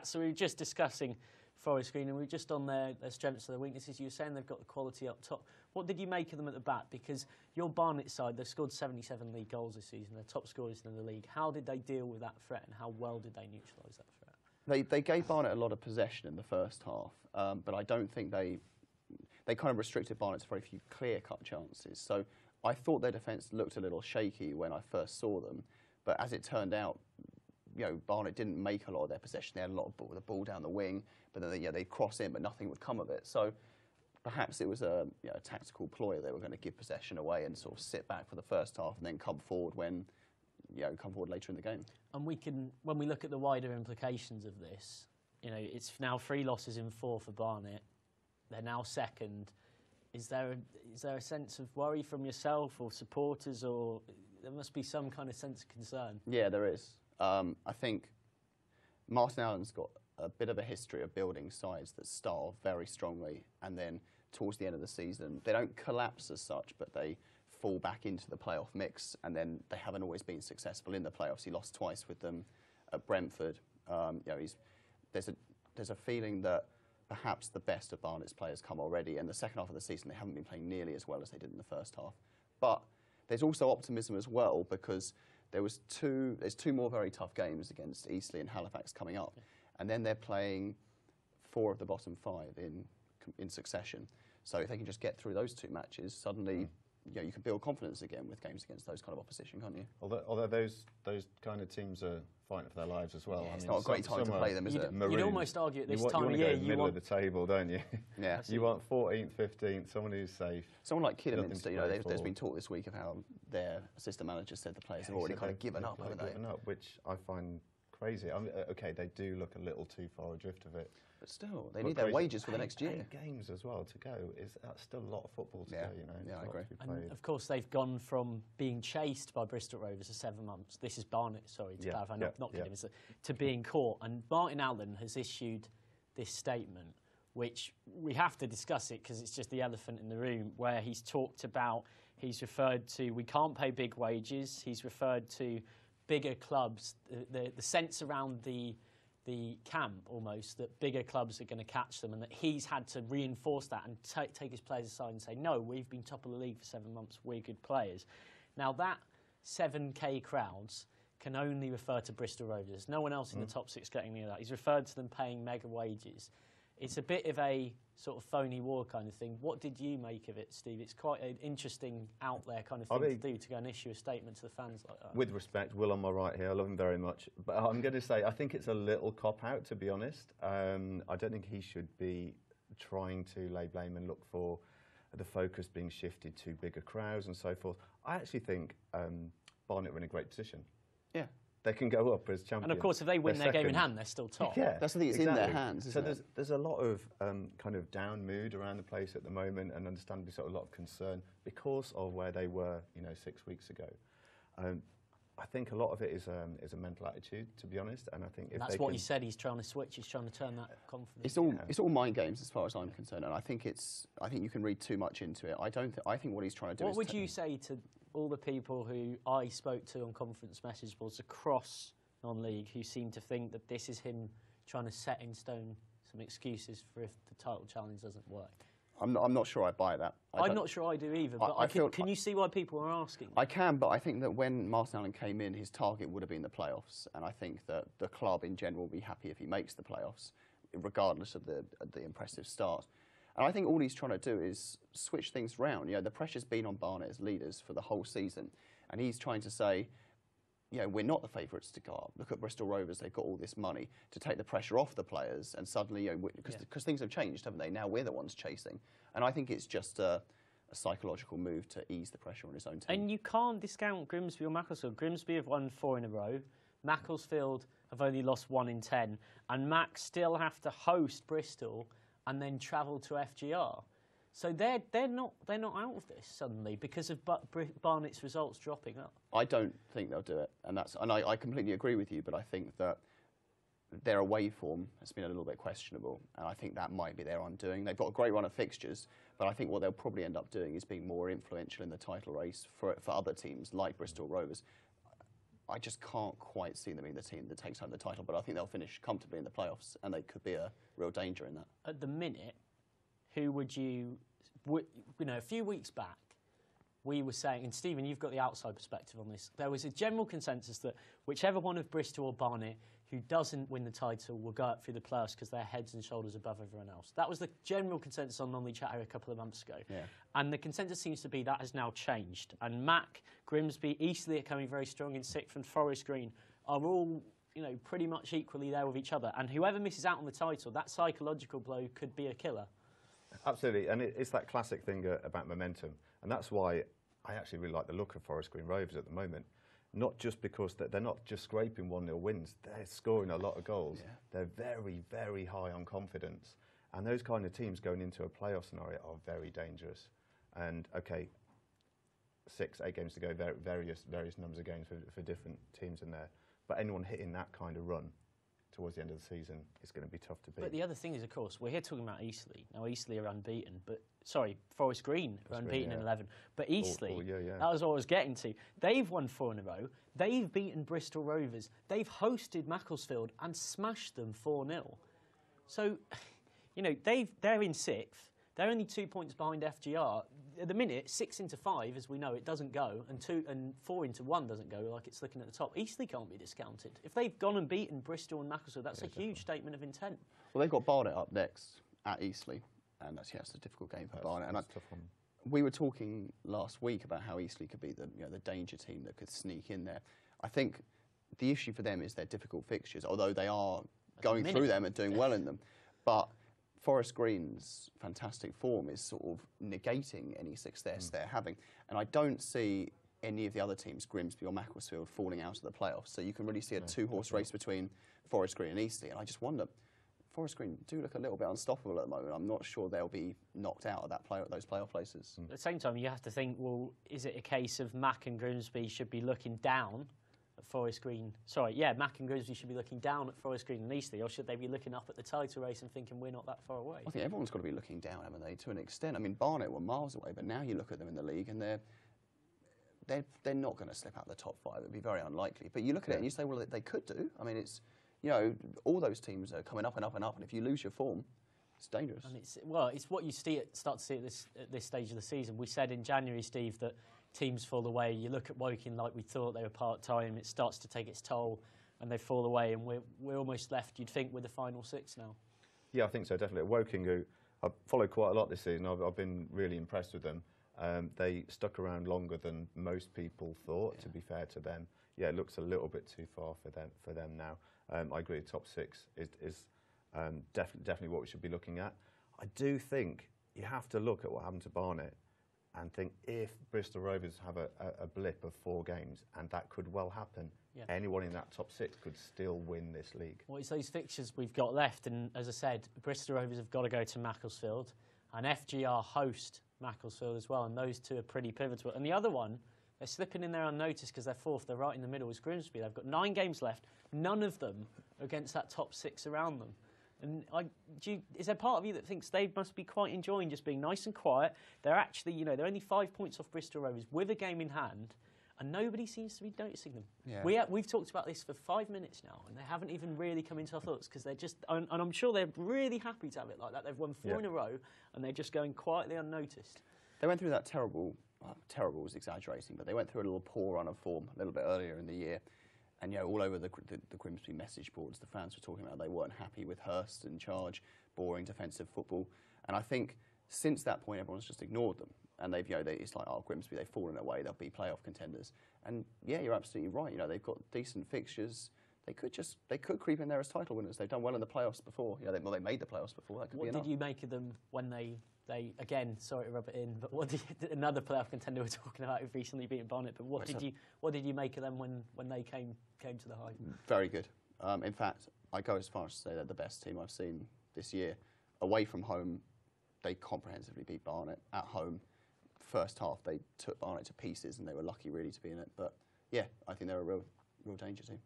chat. So we were just discussing Forest Green, and we were just on their strengths and their weaknesses. You were saying they've got the quality up top. What did you make of them at the back? Because your Barnet side, they've scored 77 league goals this season. They're top scorers in the league. How did they deal with that threat, and how well did they neutralise that threat? They gave Barnet a lot of possession in the first half, but I don't think they kind of restricted Barnet to very few clear-cut chances. So I thought their defence looked a little shaky when I first saw them, but as it turned out, Barnet didn't make a lot of their possession. They had a lot of the ball down the wing, but then they'd cross in, but nothing would come of it. So perhaps it was a tactical ploy. They were going to give possession away and sort of sit back for the first half and then come forward later in the game. And when we look at the wider implications of this, it's now 3 losses in 4 for Barnet. They're now second. Is there a sense of worry from yourself or supporters, or there must be some kind of sense of concern? Yeah, there is. I think Martin Allen's got a bit of a history of building sides that start off very strongly, and then towards the end of the season, they don't collapse as such, but they fall back into the playoff mix, and then they haven't always been successful in the playoffs. He lost twice with them at Brentford. There's a feeling that perhaps the best of Barnet's players come already, and the second half of the season they haven't been playing nearly as well as they did in the first half. But there's also optimism as well, because there's 2 more very tough games against Eastleigh and Halifax coming up, and then they're playing 4 of the bottom 5 in succession. So if they can just get through those 2 matches, suddenly you can build confidence again with games against those kind of opposition, can't you? Although those kind of teams are fighting for their lives as well. Yeah, it's not a great time to play them, is it? You'd almost argue at this time of year, you want to go middle of the table, don't you? Yeah. You want 14th, 15th, someone who's safe. Someone like Kidderminster, there's been talk this week of how their assistant manager said the players have already kind of given up, haven't they? Given up, which I find crazy. OK, they do look a little too far adrift of it. But still, they need their wages for the next year. 8 games as well to go. That's still a lot of football to go, Yeah, I agree. And of course, they've gone from being chased by Bristol Rovers for 7 months. This is Barnet, sorry, to clarify, not Kidderminster, to being caught. And Martin Allen has issued this statement, which we have to discuss it because it's just the elephant in the room, where he's referred to, we can't pay big wages. He's referred to bigger clubs, the sense around the camp almost that bigger clubs are going to catch them, and that he's had to reinforce that and take his players aside and say, no, we've been top of the league for 7 months, we're good players. Now that 7K crowds can only refer to Bristol Rovers. No one else in the top 6 getting near that. He's referred to them paying mega wages. It's a bit of a sort of phony war kind of thing. What did you make of it, Steve? It's quite an interesting out there kind of thing to do, to go and issue a statement to the fans like that. With respect, Will on my right here, I love him very much. But I'm going to say, I think it's a little cop-out, to be honest. I don't think he should be trying to lay blame and look for the focus being shifted to bigger crowds and so forth. I actually think Barnet are in a great position. Yeah. They can go up as champions. And of course, if they win their game in hand, they're still top. Yeah, that's the thing. It's exactly. In their hands. Isn't it? There's a lot of kind of down mood around the place at the moment, and understandably sort of a lot of concern because of where they were, 6 weeks ago. I think a lot of it is a mental attitude, to be honest. And I think that's what he said. He's trying to switch. He's trying to turn that confidence. It's all mind games as far as I'm concerned, and I think you can read too much into it. I think what he's trying to do. What would you say to all the people who I spoke to on conference message boards across non-league who seem to think that this is him trying to set in stone some excuses for if the title challenge doesn't work? I'm not sure I buy that. I'm not sure I do either, but can you see why people are asking? I can, but I think that when Martin Allen came in, his target would have been the playoffs, and I think that the club in general will be happy if he makes the playoffs, regardless of the impressive start. And I think all he's trying to do is switch things round. The pressure's been on Barnet as leaders for the whole season, and he's trying to say, we're not the favourites to go up. Look at Bristol Rovers, they've got all this money to take the pressure off the players, and suddenly, because things have changed, haven't they? Now we're the ones chasing. And I think it's just a psychological move to ease the pressure on his own team. And you can't discount Grimsby or Macclesfield. Grimsby have won 4 in a row. Macclesfield have only lost 1 in 10. And Mac still have to host Bristol and then travel to FGR. So they're not out of this suddenly because of Barnet's results dropping up. I don't think they'll do it, and I completely agree with you. But I think that their away form has been a little bit questionable, and I think that might be their undoing. They've got a great run of fixtures, but I think what they'll probably end up doing is being more influential in the title race for other teams like Bristol Rovers. I just can't quite see them being the team that takes home the title, but I think they'll finish comfortably in the playoffs, and they could be a real danger in that. At the minute, who would you know, a few weeks back, we were saying, and Stephen, you've got the outside perspective on this, there was a general consensus that whichever one of Bristol or Barnet who doesn't win the title will go up through the playoffs because they're heads and shoulders above everyone else. That was the general consensus on Non-League Chat here a couple of months ago. Yeah. And the consensus seems to be that has now changed. And Mac, Grimsby, Eastleigh are coming very strong in 6th, and Forest Green are all, you know, pretty much equally there with each other. And whoever misses out on the title, that psychological blow could be a killer. Absolutely, and it's that classic thing about momentum. And that's why I actually really like the look of Forest Green Rovers at the moment. Not just because they're not just scraping 1-0 wins, they're scoring a lot of goals. Yeah. They're very, very high on confidence. And those kind of teams going into a playoff scenario are very dangerous. And, OK, 6-8 games to go, various numbers of games for different teams in there. But anyone hitting that kind of run towards the end of the season, it's going to be tough to beat. But the other thing is, of course, we're here talking about Eastleigh. Now, Eastleigh are unbeaten, but, sorry, Forest Green are unbeaten in 11. But Eastleigh, that was what I was getting to. They've won 4 in a row. They've beaten Bristol Rovers. They've hosted Macclesfield and smashed them 4-0. So, you know, they're in 6th. They're only 2 points behind FGR. At the minute, 6 into 5, as we know, it doesn't go, and 4 into 1 doesn't go, like it's looking at the top. Eastleigh can't be discounted. If they've gone and beaten Bristol and Macclesfield, that's a huge statement of intent. Well, they've got Barnet up next at Eastleigh, and that's a difficult game for Barnet. And that's a tough one. We were talking last week about how Eastleigh could be the danger team that could sneak in there. I think the issue for them is their difficult fixtures, although they are going through them and doing well in them. But Forest Green's fantastic form is sort of negating any success they're having. And I don't see any of the other teams, Grimsby or Macclesfield, falling out of the playoffs. So you can really see a two-horse race between Forest Green and Eastleigh. And I just wonder, Forest Green do look a little bit unstoppable at the moment. I'm not sure they'll be knocked out of those playoff places. At the same time, you have to think, well, is it a case of Mac and Grimsby should be looking down at Forest Green? Sorry, yeah, Mac and Grimsby should be looking down at Forest Green and Eastleigh, or should they be looking up at the title race and thinking we're not that far away? I think everyone's got to be looking down, haven't they, to an extent? I mean, Barnet were miles away, but now you look at them in the league and they're not going to slip out of the top 5. It would be very unlikely. But you look at it and you say, well, they could do. I mean, it's, you know, all those teams are coming up and up and up, and if you lose your form, it's dangerous. And it's what you start to see at this stage of the season. We said in January, Steve, that teams fall away. You look at Woking like we thought they were part-time. It starts to take its toll, and they fall away, and we're almost left, you'd think, with the final 6 now. Yeah, I think so, definitely. Woking, who I've followed quite a lot this season, I've been really impressed with them. They stuck around longer than most people thought, to be fair to them. Yeah, it looks a little bit too far for them now. I agree, the top 6 is definitely what we should be looking at. I do think you have to look at what happened to Barnet and think if Bristol Rovers have a blip of 4 games, and that could well happen, anyone in that top 6 could still win this league. Well, it's those fixtures we've got left, and as I said, Bristol Rovers have got to go to Macclesfield, and FGR host Macclesfield as well, and those 2 are pretty pivotal. And the other one, they're slipping in there unnoticed because they're 4th, they're right in the middle, is Grimsby. They've got 9 games left, none of them against that top 6 around them. And is there part of you that thinks they must be quite enjoying just being nice and quiet? They're actually, you know, they're only 5 points off Bristol Rovers with a game in hand, and nobody seems to be noticing them. Yeah. We've talked about this for 5 minutes now, and they haven't even really come into our thoughts because they're just, and I'm sure they're really happy to have it like that. They've won 4 in a row, and they're just going quietly unnoticed. They went through that terrible was exaggerating, but they went through a little poor run of form a little bit earlier in the year. And, you know, all over the Grimsby message boards, the fans were talking about they weren't happy with Hurst in charge, boring defensive football. And I think since that point, everyone's just ignored them. And they've, you know, it's like, oh, Grimsby, they've fallen away, they'll be playoff contenders. And, yeah, you're absolutely right. You know, they've got decent fixtures. They could creep in there as title winners. They've done well in the playoffs before. You know, they made the playoffs before. That could be enough. What did you make of them when they again, sorry to rub it in, but another playoff contender we're talking about who've recently beaten Barnet, but what did you make of them when they came to the high? Very good. In fact, I go as far as to say they're the best team I've seen this year. Away from home, they comprehensively beat Barnet. At home, first half, they took Barnet to pieces, and they were lucky really to be in it. But yeah, I think they're a real danger team.